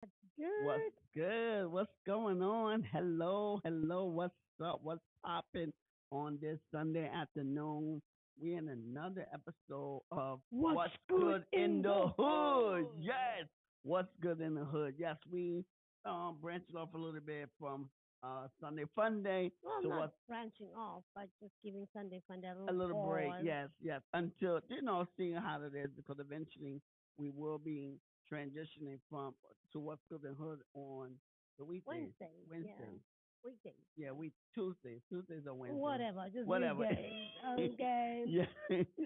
What's Good. good? What's going on? Hello, hello. What's up? What's popping on this Sunday afternoon? We're in another episode of What's What's good Good in in the the Hood. hood? Yes, what's good in the hood? Yes, we branched off a little bit from Sunday Fun Day Well, to not what's branching off, but just giving Sunday fun a a little little break. pause. Yes, yes. Until seeing how it is, because eventually we will be transitioning from to what's good in the hood on the weekdays. Wednesday, yeah. Wednesday. Weekdays. Yeah, we Tuesdays. Tuesdays or Wednesdays. Whatever, just Whatever. weekdays. Okay. yeah.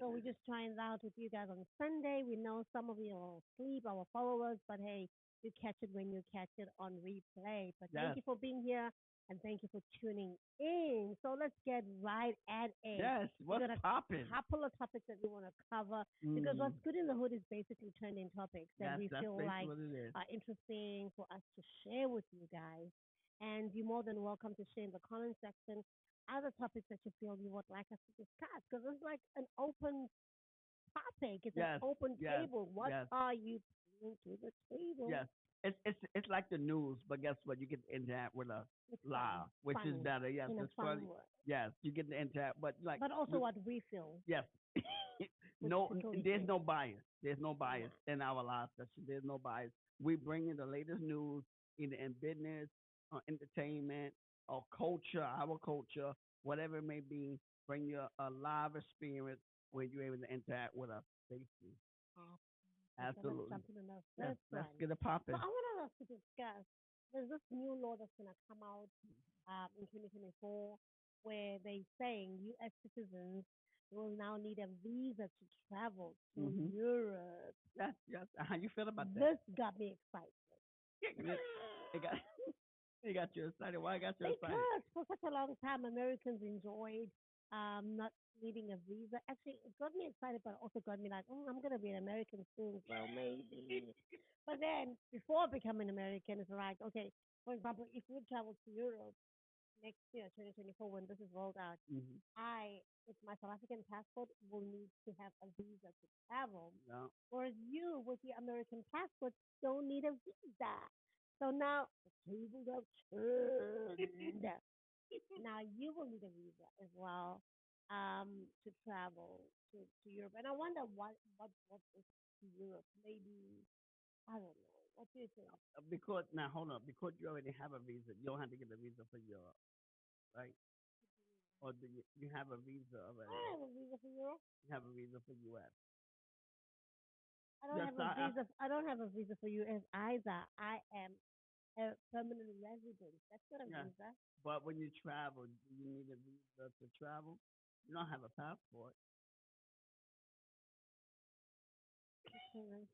So we're just trying it out with you guys on Sunday. We know some of you are asleep, our followers, but hey, you catch it when you catch it on replay. But thank yes. you for being here and thank you for tuning in. So let's get right at it. Yes. We What's got a popping? couple of topics that we want to cover because Mm. what's good in the hood is basically trending topics that Yes, we that's feel basically like what it is. are interesting for us to share with you guys. And you're more than welcome to share in the comment section other topics that you feel you would like us to discuss because it's like an open topic. It's an Yes. open Yes. table. What Yes. are you bringing to the table? Yes. It's like the news, but guess what? You get to interact with us It's live, fun, which is funny, better. Yes, in a it's fun funny. way, Yes, you get to interact, but like but also we, what we feel, yes, which no, to totally there's free. no bias. There's no Nah. bias in our live session. There's no bias. We bring in the latest news, either in business, or entertainment, or culture, our culture, whatever it may be. Bring you a live experience where you're able to interact with us safely. So let's Absolutely. jump into the Yes, first let's one. get it So popping. I wanted us to discuss. There's this new law that's going to come out in 2024 where they're saying U.S. citizens will now need a visa to travel to Hmm. Europe. Yes, yes. How you feel about that? This got me excited. It got it got you excited. Why got you excited? Because for such a long time, Americans enjoyed not needing a visa. Actually, it got me excited, but also got me like, I'm going to be an American soon, so maybe. But then, before becoming American, it's like, okay, for example, if we travel to Europe next year, 2024, when this is rolled out, Hmm. with my South African passport, will need to have a visa to travel. No. Whereas you, with your American passport, don't need a visa. So now the tables have turned. Now you will need a visa as well to travel to Europe. And I wonder what is to Europe. Maybe I don't know. What do you think? Because now hold on. Because you already have a visa, you don't have to get a visa for Europe, right? Or do you have a visa I already? don't have a visa for Europe. You have a visa for U.S. I don't Yes, have a visa. I don't have a visa for US either. I am a permanent resident. That's not a yeah. visa. But when you travel, do you need a visa to travel? You don't have a passport. Okay.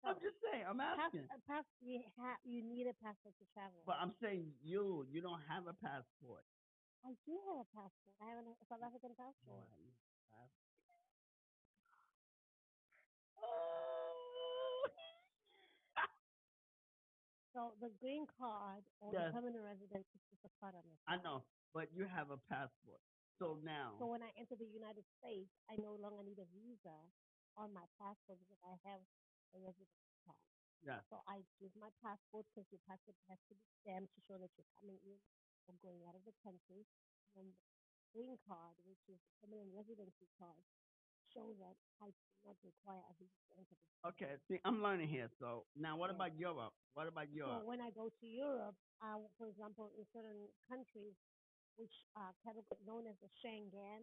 I'm So, just saying. I'm asking. you need a passport to travel. But I'm saying you don't have a passport. I do have a passport. I have a South African passport. Oh. So the green card or the Yes, permanent residence is just a part of it. I know, but you have a passport. So now, So when I enter the United States, I no longer need a visa on my passport because I have a residence card. yes, So I give my passport because your passport has to be stamped to show that you're coming in or going out of the country. And the green card, which is the permanent residency card, shows that I do not require a visa to enter the okay. See, I'm learning here. So now, what Yes. about Europe? What about So Europe? when I go to Europe, for example, in certain countries which are known as the Schengen,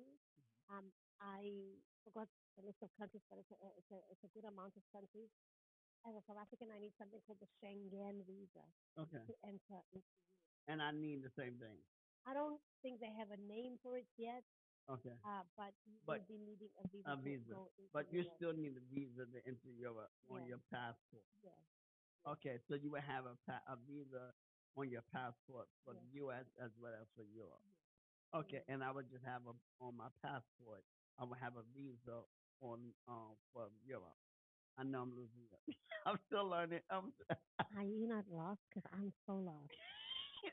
I forgot the list of countries, but it's a good amount of countries. As a South African, I need something called the Schengen visa Okay, to enter into Europe. and I need the same thing. I don't think they have a name for it yet, Okay, but you but will be needing a visa a to visa, go into but you Europe. still need a visa to enter Europe on Yes, your passport. yes, yes, Okay, so you would have a visa on your passport for yes, the U.S. as well as for Europe. Okay, yes. and I would just have on my passport. I would have a visa on for Europe. I know I'm losing it. I'm still learning. Are you not lost? Because I'm so lost.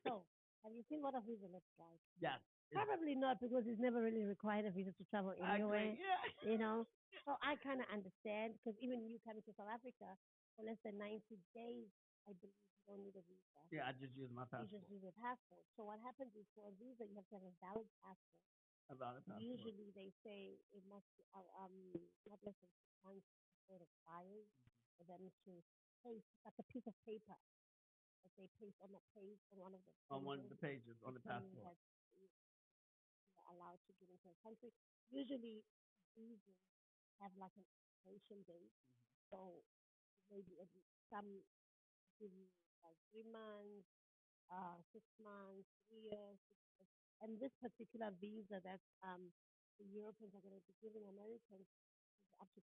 So, have you seen what a visa looks like? yes, Probably not because it's never really required a visa to travel I agree. anywhere, Yeah. you know. So I kind of understand because even you coming to South Africa, for less than 90 days, I believe you don't need a visa. Yeah, I just use my You just passport. use a passport. So what happens is for a visa, you have to have a valid passport. A valid passport. Usually they say it must be not less than 6 months before it expires for them to paste like a piece of paper that they paste on the page on one of the On one of the pages pages on that the saying passport. that you're allowed to get into the country. Usually visas have like an expiration date. So maybe some give you like 3 months, 6 months, 3 years. And this particular visa that the Europeans are going to be giving Americans is up to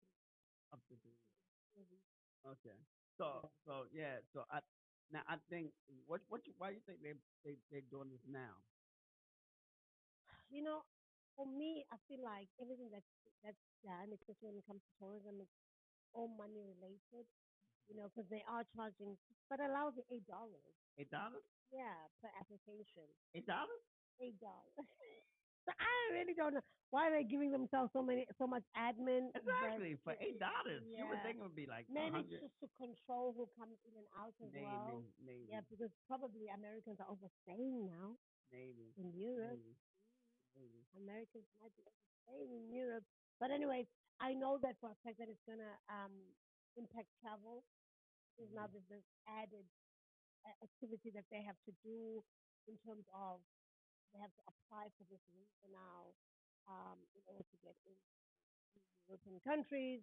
Up to 3 years. 3 years. Okay. So yeah. So I think why you think they doing this now? You know, for me, I feel like everything that's done, especially when it comes to tourism, is all money related. You know, because they are charging, but allows you $8. $8? Yeah, per application. $8? $8. So I really don't know why they're giving themselves so much admin. Exactly for $8. You would Yeah, think it would be like maybe it's 100. just to control who comes in and out as well. Maybe, Yeah, because probably Americans are overstaying now maybe, in Europe. maybe, maybe. Americans might be overstaying in Europe. But anyway, I know that for a fact that it's gonna impact travel. Because now there's this added activity that they have to do in terms of they have to apply for this visa now in order to get in European countries.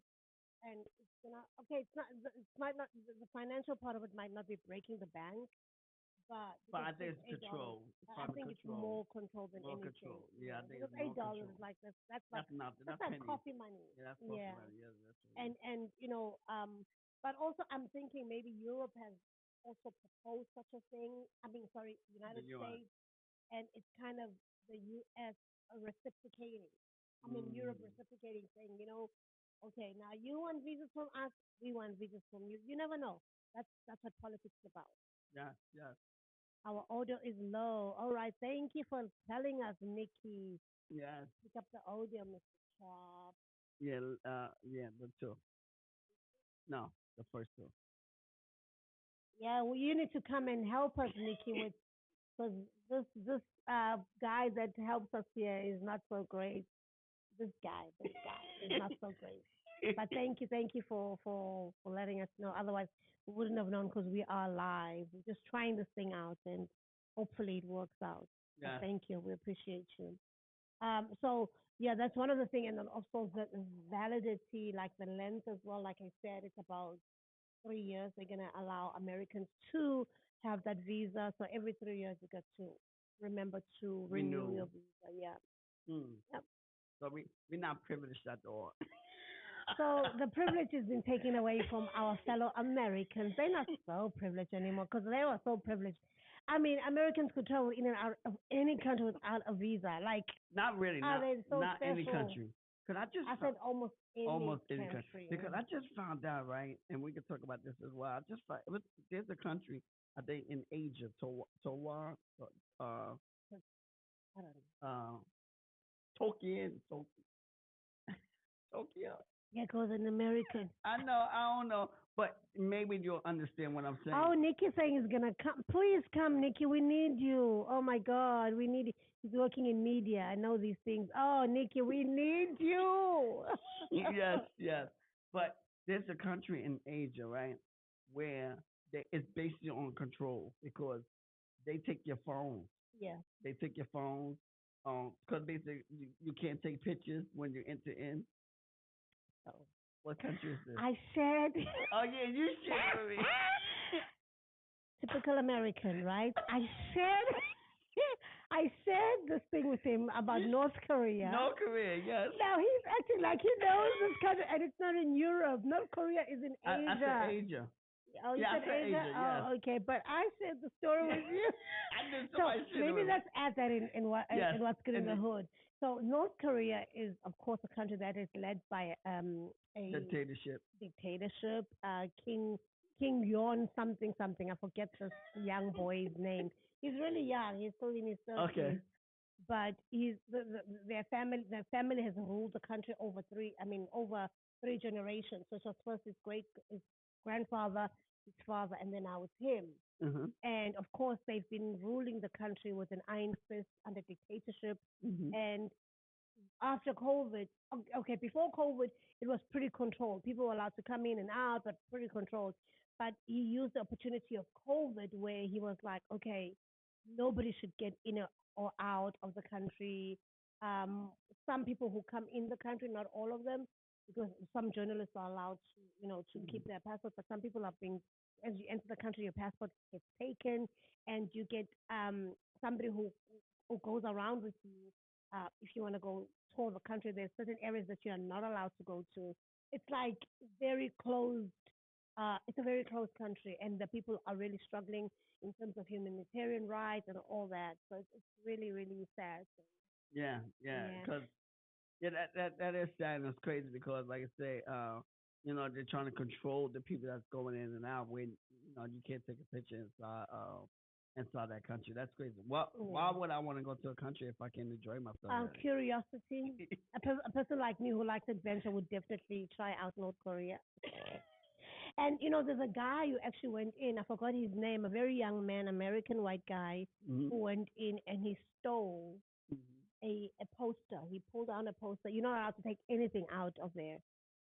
And it's gonna okay. It's might not the financial part of it might not be breaking the bank, but But I because think it's it's $8, control. It's I probably think it's control. more control than More anything. control. Yeah, I think Because it's more $8 control. is like That's nothing. that's That's like pennies. coffee money. Yeah, that's coffee Yeah, money. Yeah, that's and but also I'm thinking maybe Europe has also proposed such a thing. I mean, sorry, the United U.S. States, and it's kind of the U.S. reciprocating. I mean, Europe Mm. reciprocating, saying, okay, now you want visas from us, we want visas from you. You never know. That's what politics is about. Yes, yes, Our audio is low. All right, thank you for telling us, Nikki. yes. Pick up the audio, Mr. Chop. Yeah, yeah, the two. No, the first two. Yeah, well, you need to come and help us, Nikki, with because this guy that helps us here is not so great. This guy is not so great. But thank you for letting us know. Otherwise, we wouldn't have known because we are live. We're just trying this thing out, and hopefully it works out. But Yeah. thank you. We appreciate you. So yeah, that's one of the things, and then also the validity, like the length as well. Like I said, it's about 3 years. They're gonna allow Americans to have that visa. So every 3 years, you got to remember to renew your visa. Yeah. Mm. Yep. So we're not privileged at all. So the privilege has been taken away from our fellow Americans. They're not so privileged anymore because they were so privileged. I mean, Americans could travel in and out of any country without a visa. Like, Not really. are Not they so not any special? country. Cause I said almost any country. country. Because I just found out, right, and we can talk about this as well. I just found there's a country I think in Asia, Taiwan, I don't know. Tokyo, Tokyo. Yeah, because an American. I know, I don't know, but maybe you'll understand what I'm saying. Oh, Nikki's saying he's gonna come. Please come, Nikki. We need you. Oh my God, we need. He's working in media. I know these things. Oh, Nikki, we need you. Yes, yes. But there's a country in Asia, right, where it's basically on control because they take your phone. Yeah. They take your phone. Because basically you can't take pictures when you enter in. So What country is this? I said. Oh yeah, you shared with me. Typical American, right? I shared this thing with him about North Korea. North Korea, yes. Now he's acting like he knows this country, and it's not in Europe. North Korea is in Asia. I said Asia. Oh, you Yeah, said I said Asia, Oh, yes. okay. But I shared the story with you. I knew So somebody shared it maybe with me. let's add that in what's good in the hood. So North Korea is, of course, a country that is led by a Dictatorship. King Yon something something. I forget this young boy's name. He's really young. He's still in his 30s. Okay. But their family has ruled the country over 3 generations. So it was first his grandfather, his father, and then now it's him. Uh-huh. And of course, they've been ruling the country with an iron fist under dictatorship. Mhm. And after COVID, okay, before COVID, it was pretty controlled. People were allowed to come in and out, but pretty controlled. But he used the opportunity of COVID where he was like, okay, nobody should get in or out of the country. Um, some people who come in the country, not all of them, because some journalists are allowed to, to keep their passport, but some people are being, as you enter the country, your passport gets taken, and you get somebody who goes around with you. If you want to go tour the country, there's certain areas that you are not allowed to go to. It's like very closed. It's a very closed country, and the people are really struggling in terms of humanitarian rights and all that. So it's really, really sad. So, Yeah, yeah, yeah. because yeah, that is sad and it's crazy because, like I say, they're trying to control the people that's going in and out. When you can't take a picture inside that country. That's crazy. Why Yeah. would I want to go to a country if I can enjoy myself Curiosity. there? A person like me who likes adventure would definitely try out North Korea. And there's a guy who actually went in. I forgot his name. A very young man, American white guy, Mhm. who went in and he stole Mhm. a poster. He pulled down a poster. You're not allowed to take anything out of there.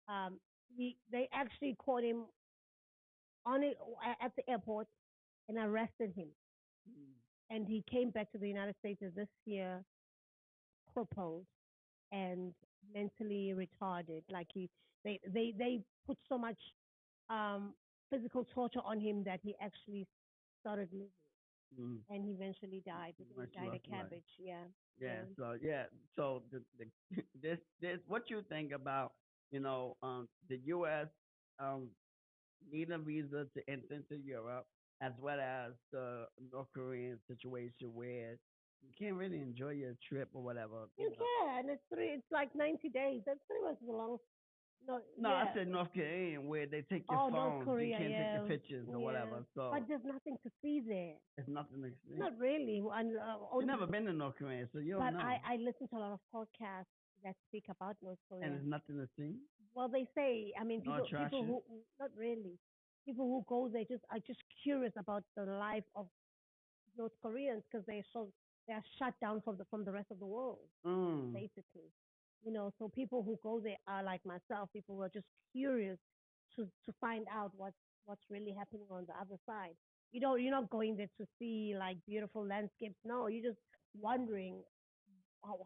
Um, they actually caught him on it at the airport and arrested him. Mhm. And he came back to the United States this year, crippled and mentally retarded. Like they put so much um, physical torture on him that he actually started losing, Mhm. and he eventually died because Much he died love of life. cabbage. Yeah, Yeah. yeah. So this what you think about the U.S. um need a visa to enter into Europe, as well as the North Korean situation where you can't really enjoy your trip or whatever. You can. It's three. It's like 90 days. That's pretty much the long. No, No, I yeah. said North Korean where they take your Oh, North phones, you Korea. can't take your Yeah, pictures or yeah. whatever. So But there's nothing to see there. it's nothing to see. Not really. And You only. never been to North Korea, so you don't But know. I listen to a lot of podcasts that speak about North And Korea. there's nothing to see. Well, they say. I mean, No people attraction. who not really. People who go there just are just curious about the life of North Koreans because they are shut down from the rest of the world, Mm. basically. So people who go there are like myself, people who are just curious to find out what's really happening on the other side. You're not going there to see like beautiful landscapes. No, you're just wondering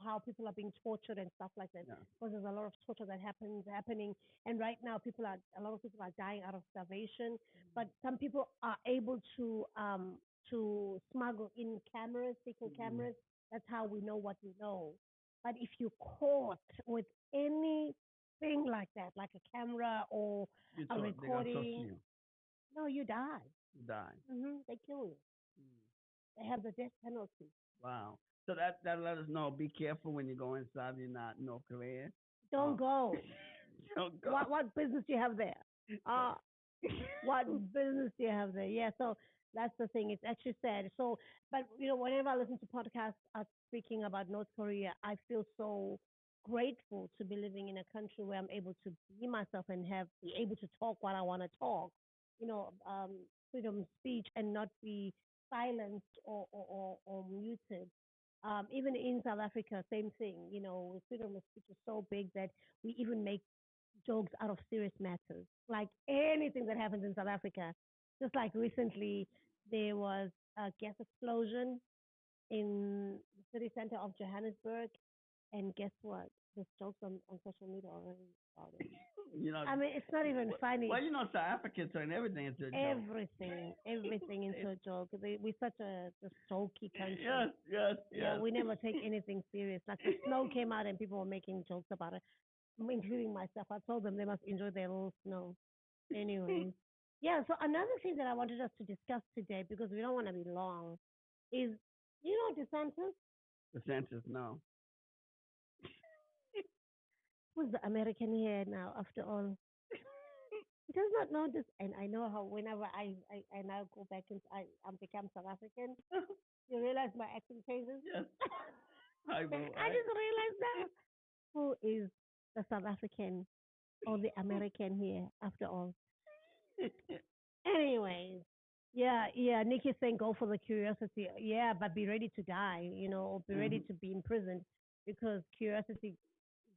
how people are being tortured and stuff like that. Yeah. Because there's a lot of torture that happening, and right now a lot of people are dying out of starvation. But some people are able to smuggle in cameras, secret Mm. cameras. That's how we know what we know. But if you're caught with anything like that, like a camera or You a talk, they're gonna torture recording, you. no, you die. You die. They kill you. Mm. They have the death penalty. Wow. So that let us know. Be careful when you go inside. You're not North Korea. Don't go. Don't go. What business do you have there? Uh, what business do you have there? Yeah, so that's the thing. It's actually sad. So, but whenever I listen to podcasts speaking about North Korea, I feel so grateful to be living in a country where I'm able to be myself and be able to talk what I want to talk. Freedom of speech and not be silenced or muted. Even in South Africa, same thing. Freedom of speech is so big that we even make jokes out of serious matters, like anything that happens in South Africa. Just like recently, there was a gas explosion in the city center of Johannesburg, and guess what? There's jokes on social media already about it. You know. I mean, it's not even funny. Well, South Africans turn everything into a joke. Everything into a joke. We're such a just jokey country. Yes, yes, Yeah, yes. we never take anything serious. Like the snow came out and people were making jokes about it, including myself. I told them they must enjoy their little snow. Anyways, yeah. So another thing that I wanted us to discuss today, because we don't want to be long, is DeSantis, DeSantis, no. who's the American here now? After all, he does not know this, and I know how whenever I now go back and I become South African, you realize my accent changes. Yes. I will. I just realized that. Who is the South African or the American here after all? Anyways, yeah. Nikki's saying go for the curiosity. Yeah, but be ready to die. Or be ready Hmm. to be imprisoned because curiosity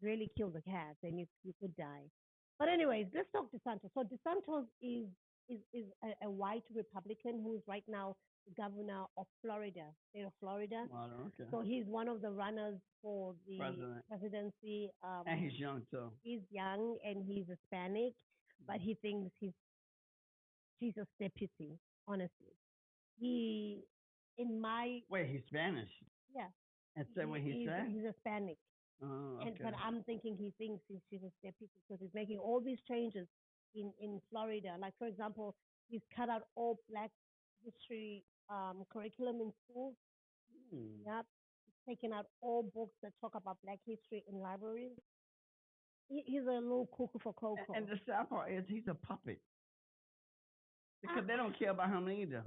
really kills a cat, and you could die. But anyways, let's talk DeSantis. So DeSantis is a white Republican who is right now the governor of Florida, state of Florida. Well, okay. So he's one of the runners for the President. presidency. And he's young too. He's young and he's Hispanic, but he thinks he's Jesus' deputy. Honestly, he, in my Wait, he's Spanish. yeah, And say what he said? he's Hispanic. Oh, And okay. but I'm thinking he thinks he's Jesus' deputy because he's making all these changes in Florida. Like for example, he's cut out all Black history curriculum in schools. Hmm. Yep, he's taken out all books that talk about Black history in libraries. He's a little cuckoo for cocoa. And the sad part is he's a puppet I, because they don't care about him either.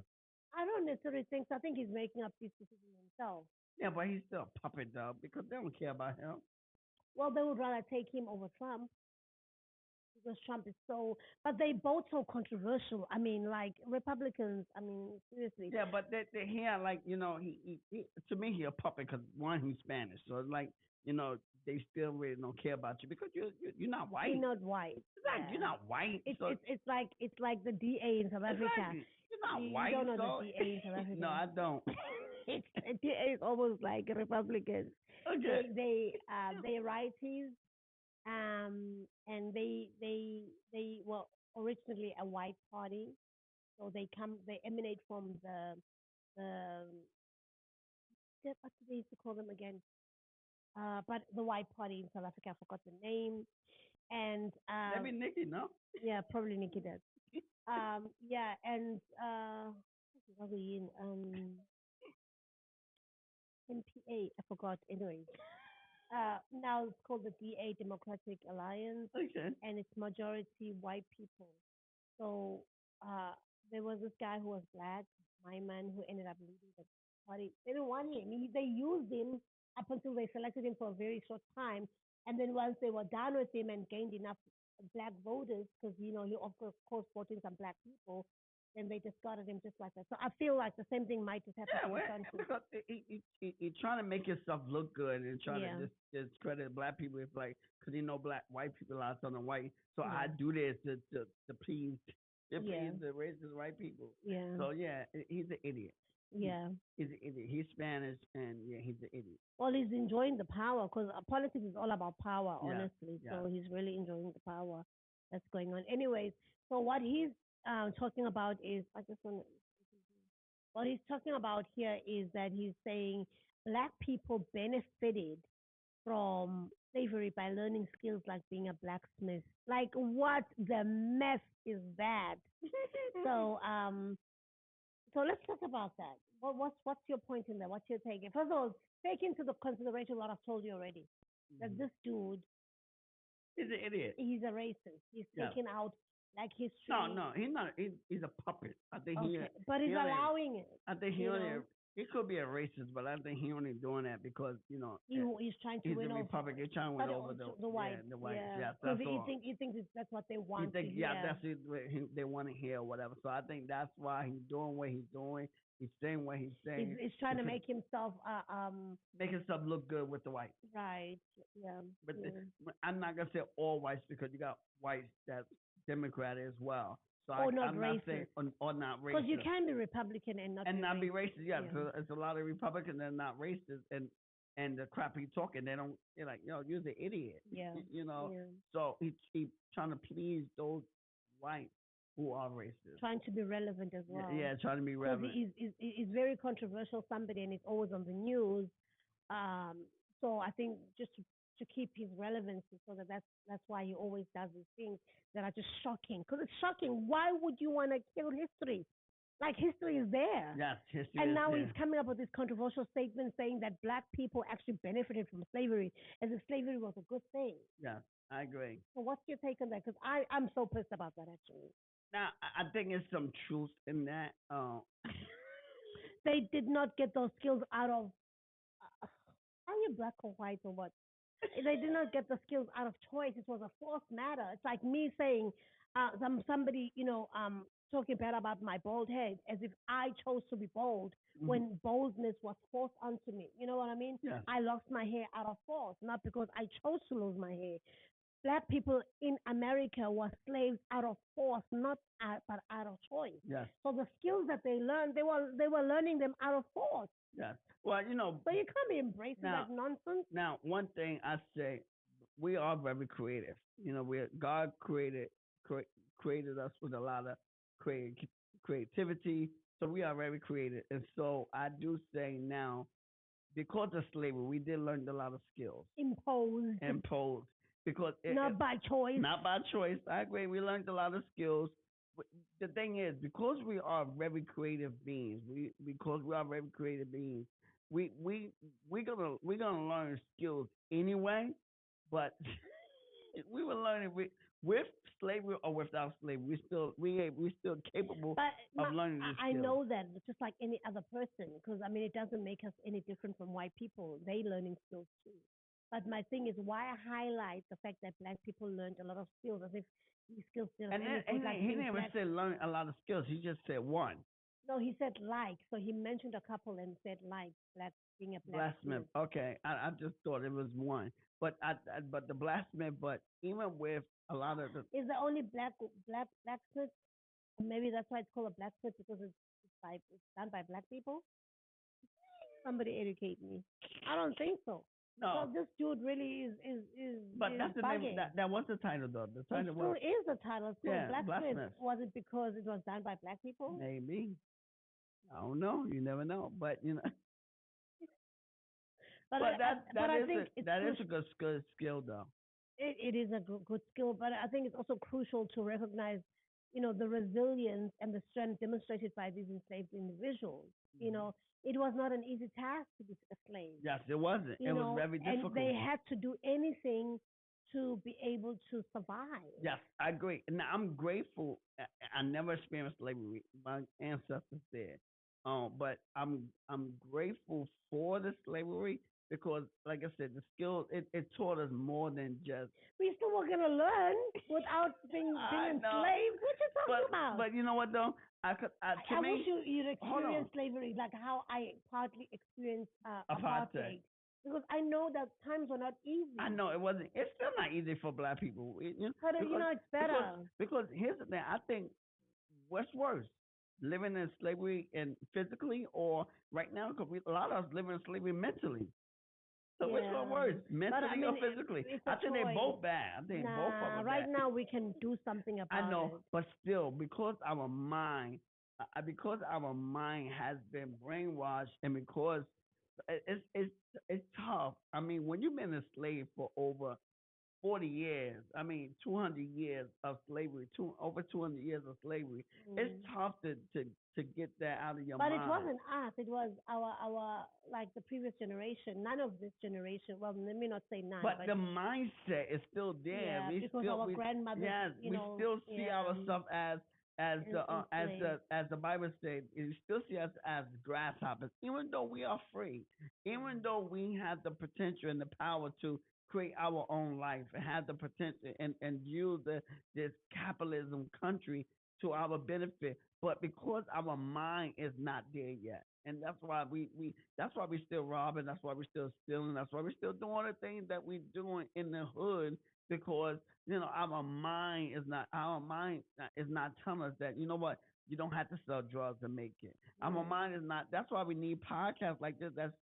I don't necessarily think so. I think he's making up these decisions himself. Yeah, but he's still a puppet though because they don't care about him. Well, they would rather take him over Trump because Trump is so, but they both so controversial. I mean, like Republicans. I mean, seriously. Yeah, but they hear like he to me he a puppet because one he's Spanish, so it's like they still really don't care about you because you're not white. You're not white. It's like you're not white. It's like the DA in South Africa. Exactly. You're not white. You don't know so the DA in South Africa. no, I don't. The DA is almost like Republicans. Okay. They righties, and they were originally a white party, so they emanate from the what do they used to call them again? But the white party in South Africa, I forgot the name, and Maybe Nikki, no? yeah, probably Nikki does. Yeah, and what was he in NPA? I forgot. Anyways, now it's called the DA Democratic Alliance, Okay. and it's majority white people. So uh, there was this guy who was black, my man, who ended up leading the party. They didn't want him. They used him up until they selected him for a very short time. And then once they were done with him and gained enough black voters, because he of course brought in some black people, then they discarded him just like that. So I feel like the same thing might just happen Yeah, to well, DeSantis. because he trying to make himself look good and trying Yeah. to just discredit black people. It's like because black white people are on the white, so I Yeah. do this to please Yeah. the racist white people. Yeah. So yeah, he's an idiot. Yeah. He's an idiot. He's Spanish, and yeah, he's an idiot. Well, he's enjoying the power because politics is all about power, Yeah, honestly. yeah. So he's really enjoying the power that's going on. Anyways, so what he's talking about is, I just want to, what he's talking about here is that he's saying black people benefited from slavery by learning skills like being a blacksmith. Like, what the mess is that? So, let's talk about that. What's your point in there? What's your take? First of all, take into the consideration what I've told you already. That this dude, He's an idiot. he's a racist. He's Yeah. taking out like history. No, he's not. He's a puppet. I think Okay, but he's he only- allowing it. I think you know? he could be a racist, but I think he only doing that because He's trying to he's win a over Republican. He's trying to win but over the white. Yeah, the white. Yeah, Yeah, because that's all. he thinks that's what they He want think to hear. that's what they want to hear or whatever. So I think that's why he's doing what he's doing. He's saying what he's saying. He's trying to because- make himself make himself look good with the white. right. Yeah. But yeah. I'm not gonna say all whites because you got whites that's Democrat as well. So Or not I'm racist. not saying or not racist. Because you can be Republican and not be racist. Yeah, Yeah. because it's a lot of Republicans that are not racist and the crap he talking, they're like, you're the idiot. Yeah. Yeah. So he trying to please those whites who are racist. Trying to be relevant as well. Yeah, trying to be Because relevant. he's very controversial somebody and he's always on the news. So I think just to keep his relevancy, so that's why he always does these things that are just shocking. Because it's shocking. Why would you want to kill history? Like history is there. Yes, history. And is now there. he's coming up with this controversial statement saying that black people actually benefited from slavery, as if slavery was a good thing. Yeah, I agree. So what's your take on that? Because I'm so pissed about that actually. Now I think there's some truth in that. They did not get those skills out of. Are you black or white or what? They did not get the skills out of choice. It was a forced matter. It's like me saying, somebody, talking bad about my bald head as if I chose to be bald Hmm. when boldness was forced onto me. You know what I mean? Yes. I lost my hair out of force, not because I chose to lose my hair. Black people in America were slaves out of force, not but out of choice. Yes. So the skills that they learned, they were learning them out of force. Yes. Well, So you can't be embracing now, that nonsense. now, one thing I say, we are very creative. God cre- created us with a lot of creative creativity, so we are very creative. And so I do say now, because of slavery, we did learn a lot of skills Imposed, imposed because not by choice. not by choice. I agree. We learned a lot of skills. But the thing is, because we are very creative beings, we we're gonna learn skills anyway. But we were learning with slavery or without slavery. We still capable But of learning these I skills. know that just like any other person, because I mean, it doesn't make us any different from white people. They learning skills too. But my thing is, why highlight the fact that black people learned a lot of skills as if these skills didn't have And then, anything like he being didn't even black. say learn a lot of skills. He just said one. No, he said like. So he mentioned a couple and said like black being a Blacksmith. blacksmith. Okay, I just thought it was one, but the blacksmith. But even with a lot of the Is the only blacksmith? Maybe that's why it's called a blacksmith because it's done by black people. Somebody educate me. I don't think so. So no, this dude really but is that's the name. bugging. That was the title though. The It title still was is the title. It's called yeah, blacksmith. blacksmith. Was it because it was done by black people? Maybe I don't know. You never know. But But but but I think it's that is a good skill though. it is a good skill. But I think it's also crucial to recognize, the resilience and the strength demonstrated by these enslaved individuals. You Mhm. know, it was not an easy task to be a slave. Yes, it wasn't. It was very And difficult. they had to do anything to be able to survive. Yes, I agree. Now I'm grateful. I never experienced slavery. My ancestors did. But I'm grateful for the slavery because, like I said, the skills it taught us more than just. We still were gonna learn without being I know, enslaved. What you talking about? but you know what though? I could. To I wish me, you'd hold on. experienced slavery like how I partly experienced Apartheid. apartheid. Because I know that times were not easy. I know it wasn't. It's still not easy for black people. But Because it's better. here's the thing. I think what's worse, living in slavery and physically, or right now, because a lot of us live in slavery mentally. So which one Yeah. worse, But I mentally or mean, physically? it's I a think they're choice. both bad. I think both of Nah, them right bad. now we can do something I about know, it. but still, because our mind has been brainwashed, and because it's tough. I mean, when you've been a slave for over 40 years, I mean 200 years of slavery, over 200 years of slavery, it's Mm. tough to get that out of your But it mind. wasn't us. It was our like the previous generation. None of this generation. Well, let me not say none, But but the mindset is still there. yeah, We because still our we grandmothers, yes, we still see yeah, ourselves as the enslaved. as the Bible says, we still see us as grasshoppers, even though we are free, even though we have the potential and the power to create our own life and have the potential and use this capitalism country to our benefit. But because our mind is not there yet. And that's why that's why we still robbing, that's why we still stealing, that's why we still doing the things that we doing in the hood because our mind is not telling us that you know what you don't have to sell drugs to make it. Our Mm. mind is not. That's why we need podcasts like this.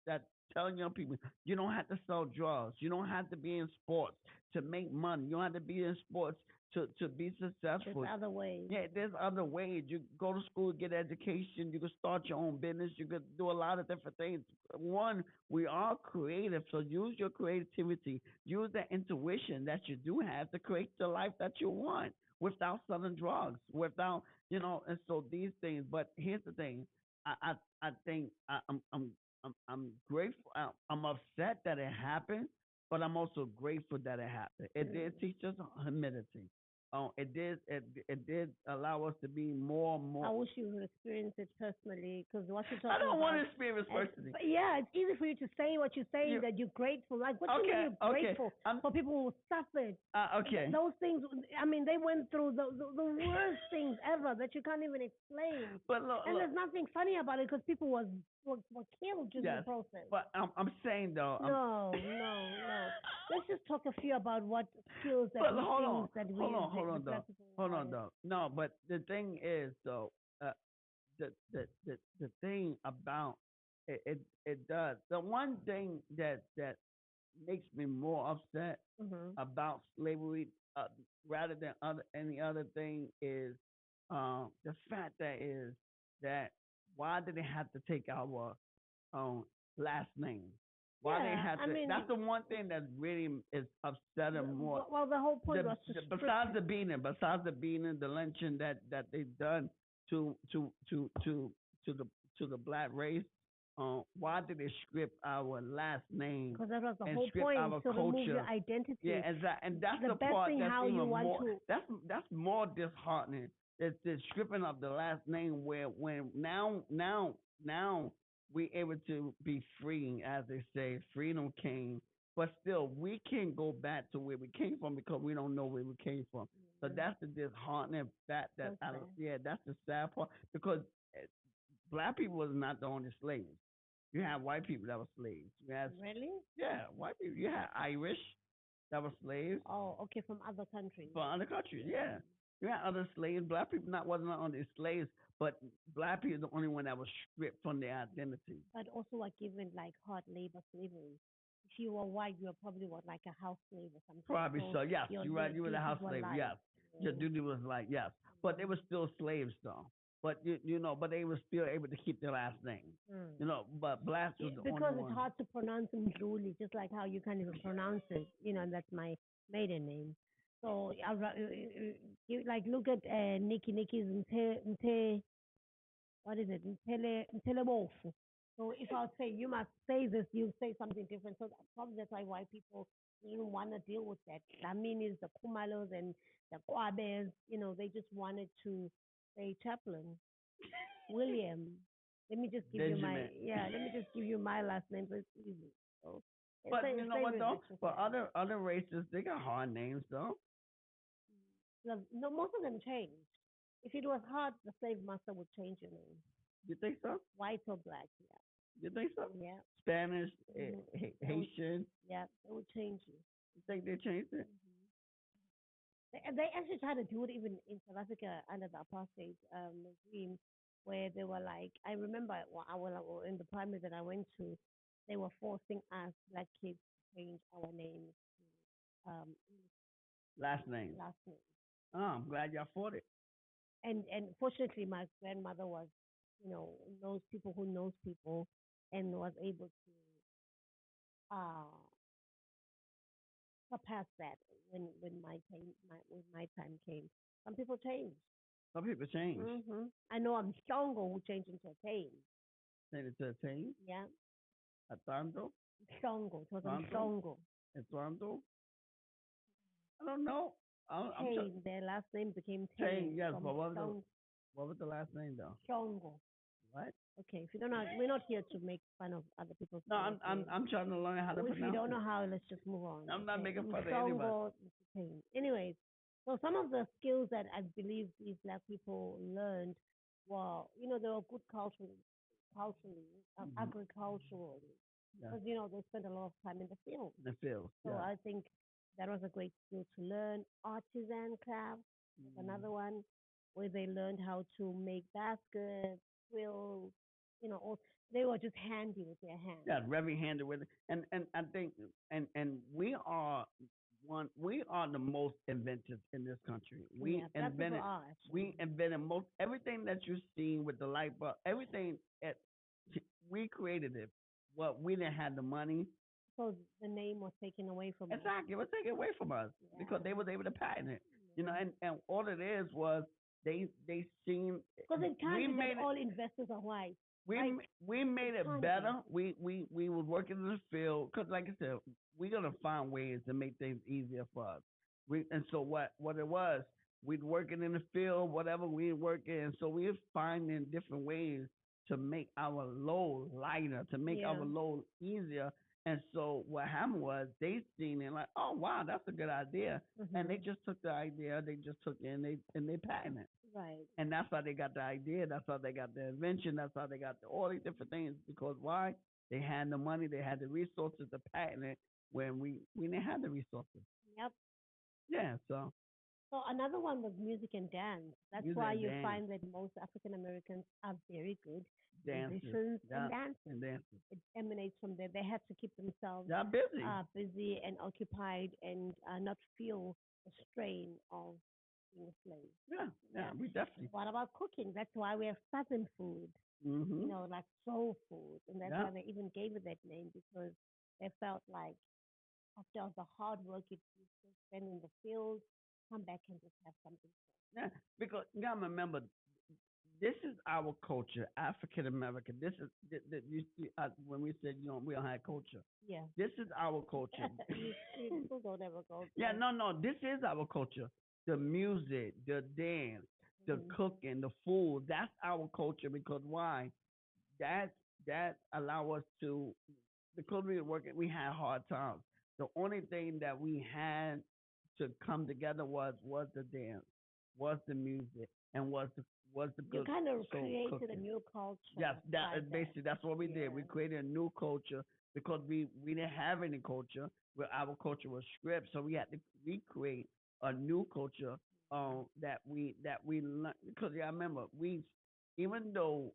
That telling young people you don't have to sell drugs. You don't have to be in sports to make money. You don't have to be in sports to be successful. There's other ways. Yeah, there's other ways. You go to school, get education. You can start your own business. You could do a lot of different things. One, we are creative, so use your creativity. Use that intuition that you do have to create the life that you want without selling drugs, without And so these things. But here's the thing. I think I'm grateful. I'm upset that it happened, but I'm also grateful that it happened. It did teach us humility. it did allow us to be more. I wish you would experience it personally, because what you're I talking don't want about. to experience personally. But yeah, it's easy for you to say what you're saying, You, that you're grateful. Like, what do you mean okay, you're okay. grateful for people who suffered? Okay. Those things, I mean, they went through the worst things ever that you can't even explain. But look, And there's nothing funny about it, because people were killed during the yes. process. But I'm saying though. No, no, no. Let's just talk a few about what skills that But we hold on, things that we hold on, the, hold the on black though, people hold on wanted. though. No, but the thing is though, the thing about it does. The one thing that makes me more upset Mm-hmm. about slavery, rather than any other thing, is the fact that why did they have to take our um, last name? Why they Yeah, have I to? mean, That's the one thing that really is upsetting more. well, the whole point was to strip. Besides the beating, the lynching that they've done to to to to the black race, why did they strip our last name Because that was the and whole strip point, our to remove your culture? identity. Yeah, and that's The the best part thing that's how you even want more. to. That's more disheartening. It's the stripping of the last name, where when now we able to be free, as they say, freedom came. But still, we can't go back to where we came from because we don't know where we came from. So that's the disheartening fact that That's that's the sad part, because eh, black people was not the only slaves. You had white people that were slaves. You had Really? white people. You had Irish that were slaves Oh, okay, from other countries. from other countries. Yeah, you had other slaves. Black people wasn't only slaves, but black people the only one that was stripped from their identity. But also were given like hard labor slavery. If you were white, you were probably like a house slave or something. Probably so. Yes, your you're right. You were the duties house were slave. light. Yes, your duty was like yes, but they were still slaves though. But but they were still able to keep their last name. Mm. But blacks was the Because only it's one. hard to pronounce them truly, just like how you can't even pronounce it. And that's my maiden name. So you like look at Nikki's what is it? Ntelebofu. So if I say you must say this, you say something different. So probably that's why white people didn't want to deal with that. I mean, is the Kumalos and the Kwabes, they just wanted to say Chaplin, William. Let me just give you my Benjamin. let me just give you my last name, so it's easy. So But you know what though? But other races, they got hard names though. no, most of them changed. If it was hard, the slave master would change your name, You think so? white or black. You think so? Yeah, Spanish, They Haitian. yeah, they would change you. You think they changed it? They actually tried to do it even in South Africa under the apartheid regime, where they were like, I remember in the primary that I went to, they were forcing us black kids to change our names to Last name. last name. Oh, I'm glad y'all fought it. And fortunately, my grandmother was, knows people who knows people, and was able to uh surpass that when my time came. Some people change. Some people change. I know I'm Shongo who changed into a Kane. Send it to a team. Yeah, Atanto. Shongo. It was Toronto. Shongo. And Toronto. I don't know. I'm Tane. Their last name became Tane. Tane. Yes, From but what was the last name though? Shongo. What? Okay, if you don't know, we're not here to make fun of other people's. No, I'm trying to learn how to pronounce. If you don't know how, let's just move on. I'm not making fun of Shongo, anybody. anyways, so some of the skills that I believe these black people learned were, they were good culturally, agriculturally, Yeah. because they spent a lot of time in the field. The field. So Yeah. I think that was a great skill to learn. Artisan craft was another one, where they learned how to make baskets, quills, they were just handy with their hands. Yeah, very handy with it. And I think and we are the most inventive in this country. We invented we invented most everything that you've seen with the light bulb, everything we created it. Well, we didn't have the money. So the name was taken away from us. Exactly, it was taken away from us because they was able to patent it. And all it is was they seen because it can't be that all investors are white. We made it better. We were working in the field because, like I said, we're gonna find ways to make things easier for us. So what it was, we'd working in the field, whatever we working, and so we're finding different ways to make our load lighter, to make our Yeah. load easier. And so what happened was they seen it like, oh wow, that's a good idea, and they Mhm. just took the idea, they just took it and they patented it. Right. And that's how they got the idea. That's how they got the invention. That's how they got all these different things. Because why? They had the money. They had the resources to patent it when we didn't have the resources. Yep. Yeah. So So another one was music and dance. That's music why and you dance, find that most African Americans are very good dances, musicians and yeah, dancers. and dances. It emanates from there. They have to keep themselves They're busy. busy and occupied and not feel the strain of being a slave. Yeah. Yeah. Yeah. We definitely. What about cooking? That's why we have Southern food, Mhm. like soul food. And that's Yeah. why they even gave it that name because they felt like after all the hard work you spend in the field, come back and just have something. Yeah. Because you gotta remember, this is our culture, African American. This is when we said we don't have culture. Yeah. This is our culture. You still don't ever go Yeah, there. no. This is our culture. The music, the dance, the Mhm. cooking, the food. That's our culture because why? That that allow us to, because we were working, we had hard times. The only thing that we had to come together was the dance, was the music, and was the You good kind of soul created a cooking. new culture Yes, that by is that. basically that's what we did. We Yeah. created a new culture because we didn't have any culture. Where our culture was script, so we had to recreate a new culture. That we learned because yeah, I remember we even though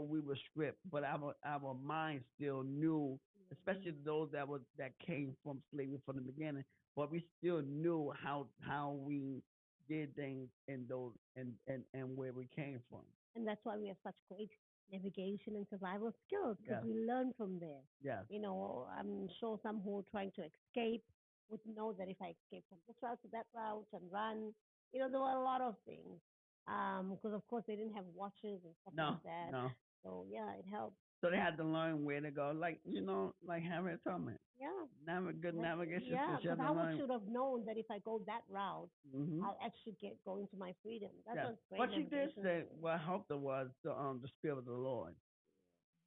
we were script, but our mind still knew, especially those that came from slavery from the beginning. But we still knew how we did things in those and where we came from. And that's why we have such great navigation and survival skills because Yes, we learn from there. yes. I'm sure some who are trying to escape would know that if I escape from this route to that route and run, there were a lot of things. Because of course they didn't have watches and stuff like No, that. no. So yeah, it helps. So they had to learn where to go, like Harriet Tubman. Yeah. Good navigation Yeah, skills. You because have to I would learn. should have known that if I go that route, Hmm. I'll actually go into my freedom. That Yeah, was great but she did navigation say skills. what helped her was the spirit of the Lord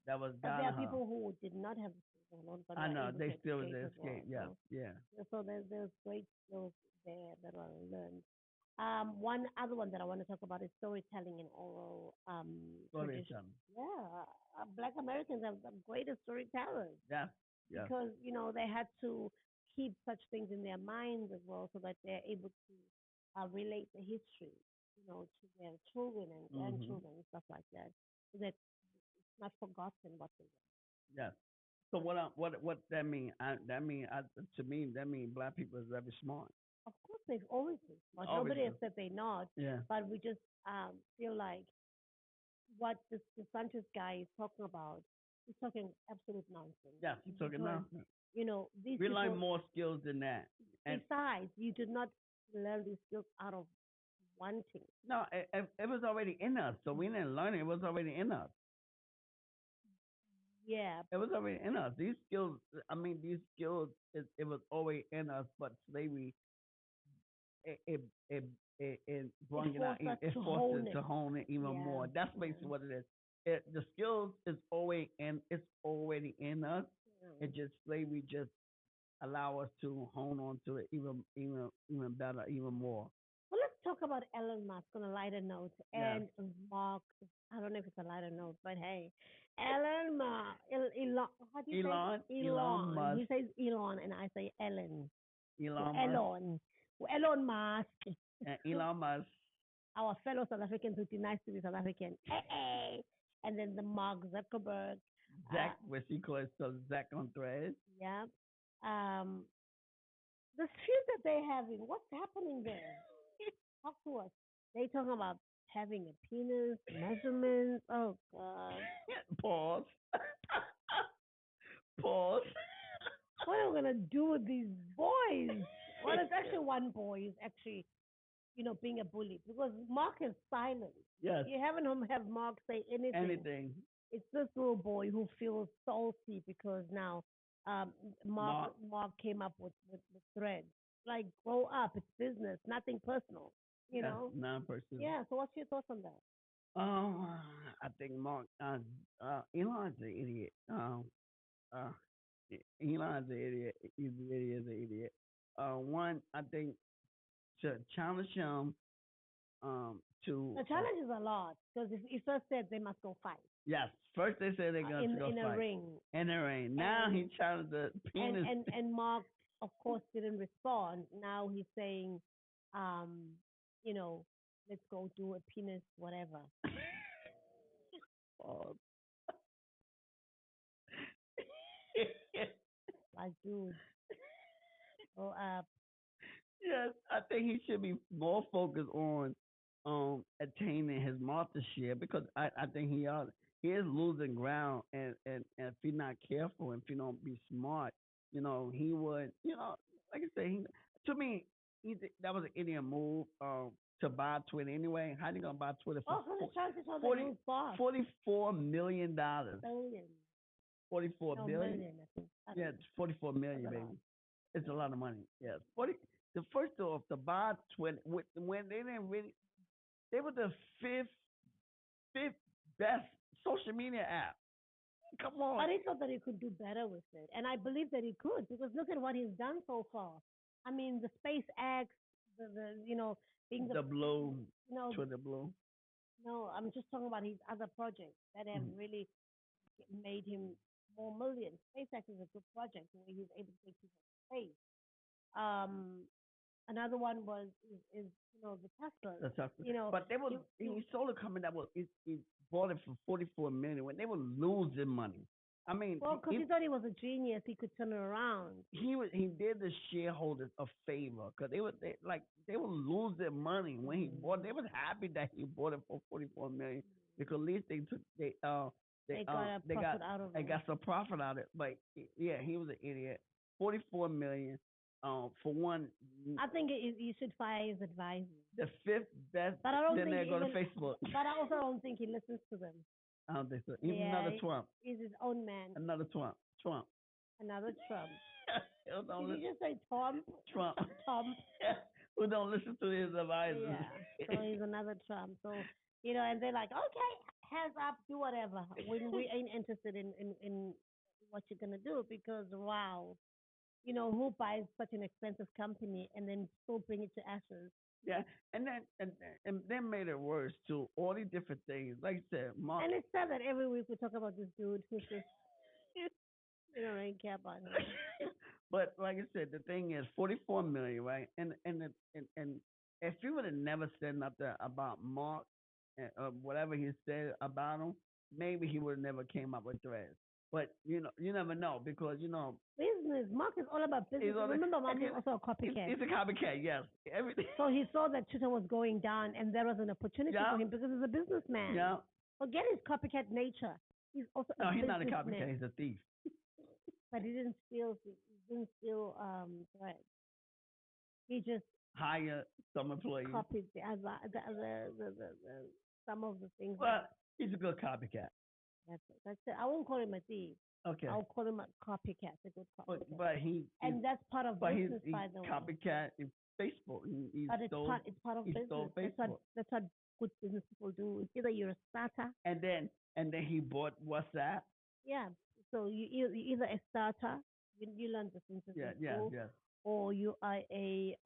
that was But there guiding are her. people who did not have the skills alone, but I were know able to they still was escape an as escape. well. Yeah, yeah. So there's great skills there that are learned. One other one that I want to talk about is storytelling and oral tradition. Storytelling. Yeah, Black Americans are the greatest storytellers Yeah, yeah. because they had to keep such things in their minds as well, so that they're able to relate the history, to their children and Hmm. grandchildren and stuff like that, so that it's not forgotten what they were. Yeah. So what that mean? To me that mean black people is very smart. Of course, they've always been smart. Always Nobody has been. said they're not, Yeah. but we just feel like what this DeSantis guy is talking about, he's talking absolute nonsense. Yes, you talking Because, now. these We learn people, more skills than that. And besides, you did not learn these skills out of wanting. no, it was already in us. So we didn't learn it. It was already in us. Yeah, It was already in us. These skills, I mean, it was already in us, but slavery, it, it, it, it it brought it out, forced us it to forced hone it to it. hone it even Yeah, more. That's basically yeah, what it is. The skills is always it's already in us. yeah. It just slavery just allow us to hone on to it even better, even more. Well, let's talk about Elon Musk on a lighter note Yes. and Mark. I don't know if it's a lighter note, but hey, Elon Musk, Elon, how do you say Elon Elon? Musk, He says Elon, and I say Ellen. So Elon Musk, Elon, Elon Musk, and Elon Musk, our fellow South Africans who denies to be South African. And then the Mark Zuckerberg. Uh, Zach, which he calls so Zach on thread. yeah. Um, the feud that they're having, what's happening there? Talk to us. They talking about having a penis, measurements. Oh God. Pause. Pause. What are we gonna do with these boys? Well, it's actually one boy who's actually, being a bully because Mark is silent. Yes. You haven't have Mark say anything. Anything. It's this little boy who feels salty because now um, Mark Mark. Mark came up with threads. Like, grow up. It's business, nothing personal. You Yes, know. non-personal. Yeah. So what's your thoughts on that? Um, I think Mark, Elon's an idiot. Uh, Elon's an idiot. He's really is an idiot. One, I think to challenge him, to The challenge is a lot because if he first said they must go fight yes, first they said they're going to go in a fight ring, in the rain. Now and he challenged the penis. Mark, of course, didn't respond. Now he's saying, um, you know, let's go do a penis, whatever. Oh. Like, dude, grow up. Yes, I think he should be more focused on attaining his market share because I think he is losing ground and if he's not careful and if he don't be smart, he would like I say to me that was an idiot move to buy Twitter anyway. How you gonna buy Twitter for Oh, so the chances are that 40, he was boss. $44 million? Billion. 44 No, billion? million, I think. I don't Yeah, know. it's 44 million, That's a baby. lot. It's a lot of money. Yes, 40. The first off, the buy Twitter when they didn't really, they were the fifth best social media app. Come on. But he thought that he could do better with it. And I believe that he could because look at what he's done so far. I mean, the SpaceX, being The blue, you know, Twitter blue. no, I'm just talking about his other projects that have Mhm. really made him more millions. SpaceX is a good project where he's able to take people to space. Um, another one is the Tesla. That's tough. You know, But they were you he sold a company that was he bought it for 44 million when they were losing money. I mean, well, because he thought he was a genius, he could turn it around. he did the shareholders a favor because they were losing money when he bought. They was happy that he bought it for 44 million because at least They got a profit out of they it. got some profit out of it. But yeah, he was an idiot. 44 million. For one, I think you should fire his advisors. the fifth best. But I don't Then think they go to even, Facebook. but I also don't think he listens to them. I don't think so. Even Yeah, another Trump. he's his own man. Another Trump. Trump. Another Trump. Who don't Did you listen? just say Tom? Trump. Tom. Who don't listen to his advisors? Yeah. So he's another Trump. So and they're like, okay, hands up, do whatever. We ain't interested in what you're gonna do because wow, who buys such an expensive company and then still bring it to ashes? Yeah, and then made it worse too. All these different things, like I said, Mark. And it's sad that every week we talk about this dude who's just we don't really care about him. But like I said, the thing is, 44 million, right? And if you would have never said nothing about Mark and whatever he said about him, maybe he would have never came up with threads. But you never know because Business. Mark is all about business. Remember, Mark is also a copycat. He's a copycat, yes. Everything. So he saw that Twitter was going down, and there was an opportunity for him because he's a businessman. Yeah. Forget his copycat nature. He's also No, he's not a businessman. copycat. He's a thief. But he didn't steal. Thread. He just Hire some employees. copied some of the things. But he's a good copycat. That's it. I won't call him a thief. Okay. I'll call him a copycat, a good copycat. But and that's part of business, by the way. Copycat in Facebook. But it's part of business. Stole Facebook. That's what good business people do. It's either you're a starter. And then he bought WhatsApp. Yeah. So you're either a starter, you learn the things in school, or you are a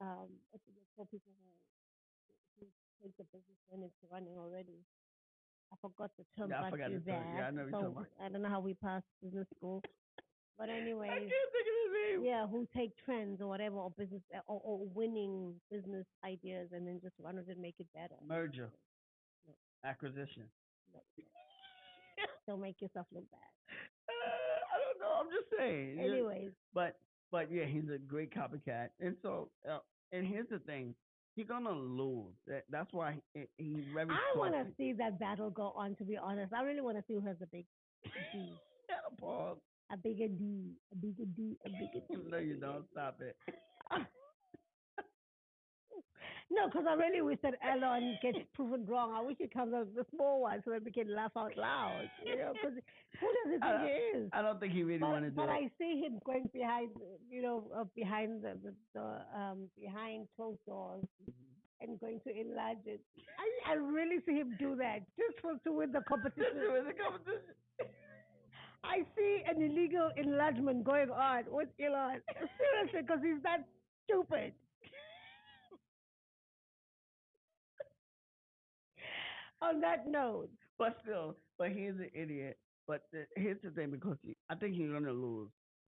what do they call people who take the business when it's running already. I forgot the term. Yeah, I forgot the term. Yeah, I know what you're talking about. I don't know how we passed business school. But anyway, I can't think of his name. Yeah, who take trends or whatever, or business or winning business ideas and then just run with it and make it better. Merger. No. Acquisition. No. Don't make yourself look bad. I don't know. I'm just saying. Anyways. But yeah, he's a great copycat. And so, and here's the thing. He's gonna lose. That's why he's very. I want to see that battle go on. To be honest, I really want to see who has the big D. Paul. A bigger D, a bigger D, a bigger D. No, you don't. Stop it. No, because I really wish that Elon gets proven wrong. I wish he comes out with the small one so that we can laugh out loud. Because who does he think he is? I don't think he really want to do it. But I see him going behind, behind behind closed doors, and going to enlarge it. I really see him do that just for to win the competition. With the competition. I see an illegal enlargement going on with Elon. Seriously, because he's that stupid. On that note, But still, but he's an idiot. But here's the thing, because I think he's gonna lose.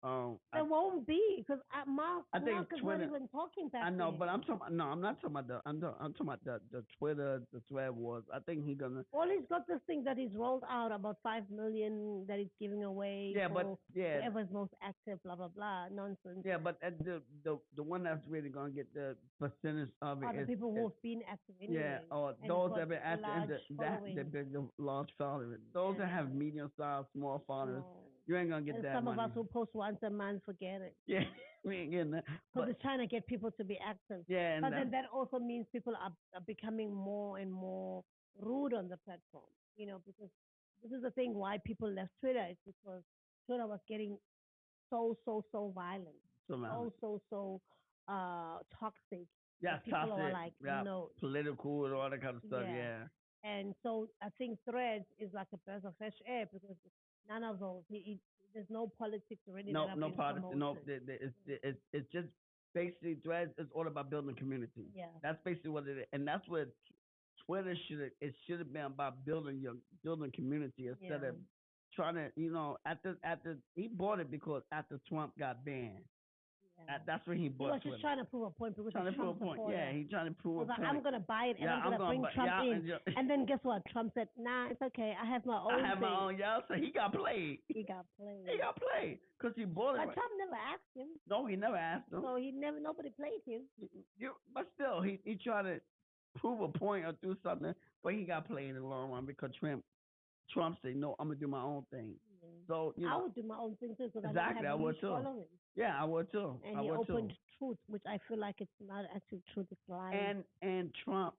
there won't be because I think Mark is Twitter. not even talking back I to know, him. but I'm talking. No, I'm not talking about the. I'm talking about the Twitter, the thread wars. I think he's gonna. Well, he's got this thing that he's rolled out about 5 million that he's giving away Yeah, for but yeah, whoever's most active, blah blah blah, nonsense. yeah, but the one that's really gonna get the percentage of it Are the is people who have been active yeah, anyway, or and those got that have been a active in large that following. the big the large following. Those that have medium sized, small followers, No. you ain't gonna get And that some money. of us who post once a month forget it Yeah, we ain't getting that. because But it's trying to get people to be active. yeah, and But then that also means people are becoming more and more rude on the platform. Because this is the thing why people left Twitter is because Twitter was getting so violent, so now, toxic. yeah, That people are toxic, like, yeah, no, political and all that kind of stuff. yeah. Yeah, And so I think Threads is like a breath of fresh air because none of those. There's no politics already that no, are no being politics, no. promoted. It's just basically threads. It's all about building community. Yeah. That's basically what it is, and that's what Twitter should have been about, building community instead of trying to after he bought it because after Trump got banned. That's when he He bought was Twitter. just trying to prove a point because Trying to he's prove a Trump point. supporter. Yeah, he's trying to prove a Like, point. I'm gonna buy it and Yeah, I'm gonna bring Trump in. And then guess what? Trump said, "Nah, it's okay. I have my own I have thing." my own. Yeah, so he got played. He got played. He got played because he bought it. But Trump never asked him, No, he never asked him. so nobody played him. But still, he tried to prove a point or do something, but he got played in the long run because Trump said, "No, I'm gonna do my own thing." Yeah. So I would do my own thing too because exactly, I I have would huge too. following. Yeah, I would too. And I he would opened too. truth, which I feel like it's not actually truth, it's lying. And Trump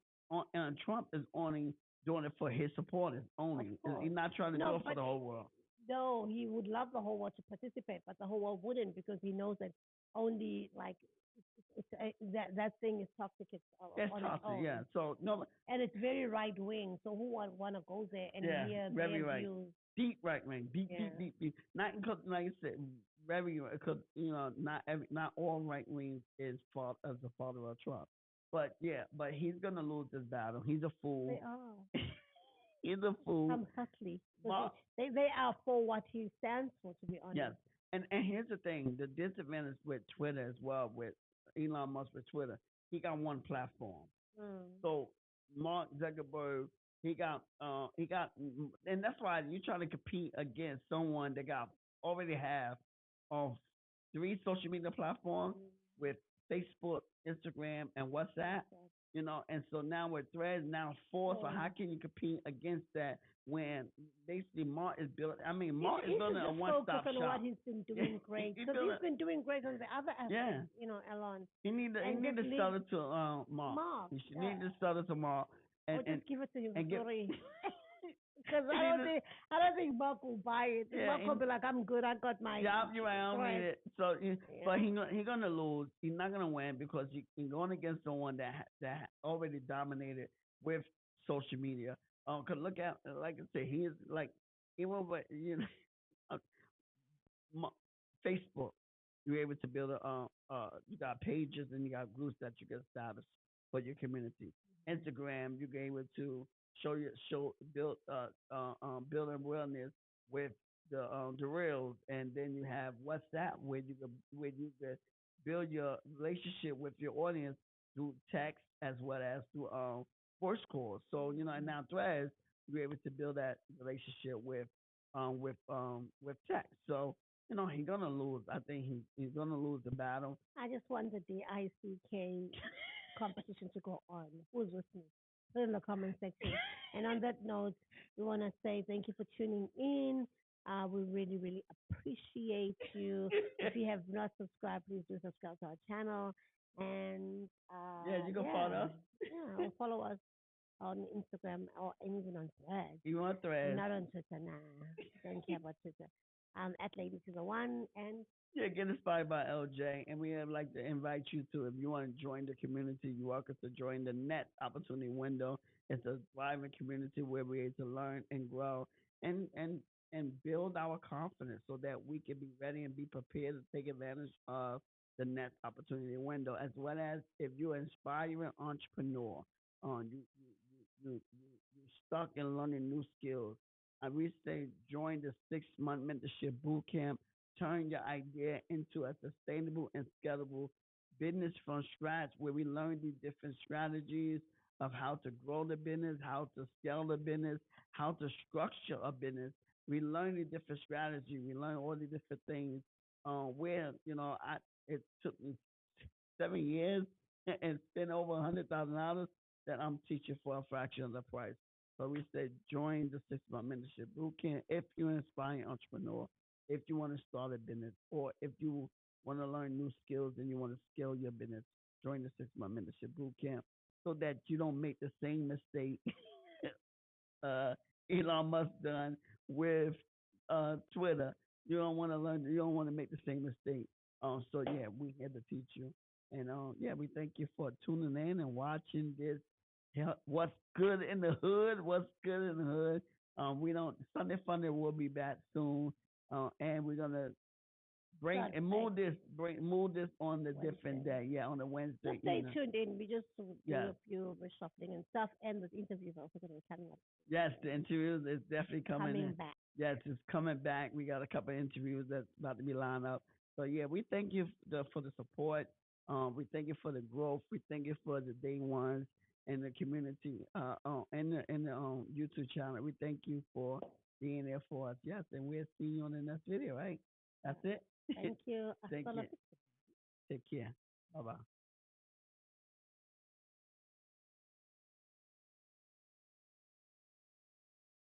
is only doing it for his supporters only. He's not trying to do it for the whole world. No, he would love the whole world to participate, but the whole world wouldn't because he knows that only like that thing is toxic. It's on toxic. its own. Yeah. So no. And it's very right wing. So who would want to go there and hear very their right. views? Deep right wing. Deep. Not because, like I said, very because not all right wings is as the father of Trump. But he's gonna lose this battle. He's a fool. They are. He's a fool. Some hustly. They are for what he stands for, to be honest. Yes. And here's the thing: the disadvantage with Twitter as well, with Elon Musk with Twitter, he got one platform. So Mark Zuckerberg, he got, and that's why you're trying to compete against someone that already have of 3 social media platforms with Facebook, Instagram, and WhatsApp. And so now with Threads, now 4. So how can you compete against that when basically Mark is building? I mean, Mark is building a one-stop shop. On what he's been doing great because he's been doing great on the other aspects. Elon. He need to sell it to Mark. He should need to sell it to Mark. Or just give it to him for free. Because I don't think Mark will buy it. Mark will be like, "I'm good. I got my." Yeah, you're right. I don't need it. So, but he's gonna lose. He's not gonna win because he's going against someone that already dominated with social media. Cause look at, like I said, he is like even with Facebook. You're able to build you got pages and you got groups that you can establish for your community. Instagram, you're able to build awareness with the reels, and then you have WhatsApp where you can build your relationship with your audience through text as well as through voice calls. So and now Threads, you're able to build that relationship with text. So he's gonna lose. I think he's gonna lose the battle. I just want the DICK competition to go on. Who's with me? Put in the comment section. And on that note, we want to say thank you for tuning in. We really, really appreciate you. If you have not subscribed, please do subscribe to our channel. And you can follow us. Yeah, or follow us on Instagram or even on Threads. You want Threads? Not on Twitter, nah. Don't care about Twitter. at Lady to the One. And Yeah, get inspired by LJ, and we would like to invite you to, if you want to join the community, you're welcome to join the Net Opportunity Window. It's a thriving community where we're able to learn and grow and build our confidence so that we can be ready and be prepared to take advantage of the Net Opportunity Window, as well as if you're an inspiring entrepreneur, you're stuck in learning new skills. I would say join the 6 month mentorship boot camp. Turn your idea into a sustainable and scalable business from scratch, where we learn these different strategies of how to grow the business, how to scale the business, how to structure a business. We learn the different strategy. We learn all the different things. Where it took me 7 years and spent over $100,000 that I'm teaching for a fraction of the price. So we said join the 6 month mentorship boot camp if you're an aspiring entrepreneur, if you want to start a business, or if you want to learn new skills and you want to scale your business. Join the 6 month mentorship boot camp so that you don't make the same mistake uh, Elon Musk done with Twitter. You don't want to learn. You don't want to make the same mistake. So yeah, we here to teach you, and yeah, we thank you for tuning in and watching this. What's good in the hood? What's good in the hood? We don't. Sunday Funday will be back soon, and we're gonna God, thanks. move this on the different Wednesday. day. Yeah, on the Wednesday Just stay evening. tuned in. We just do Yeah. a few reshuffling and stuff, and the interviews are also going to be coming up. Yes, the interviews is definitely coming Coming in. back. Yes, it's coming back. We got a couple of interviews that's about to be lined up. So yeah, we thank you for the support. We thank you for the growth. We thank you for the day ones and the community and the YouTube channel. We thank you for being there for us. Yes, and we'll see you on the next video. Right? That's it. Thank you. Thank Hasta la you. Take care. Bye bye.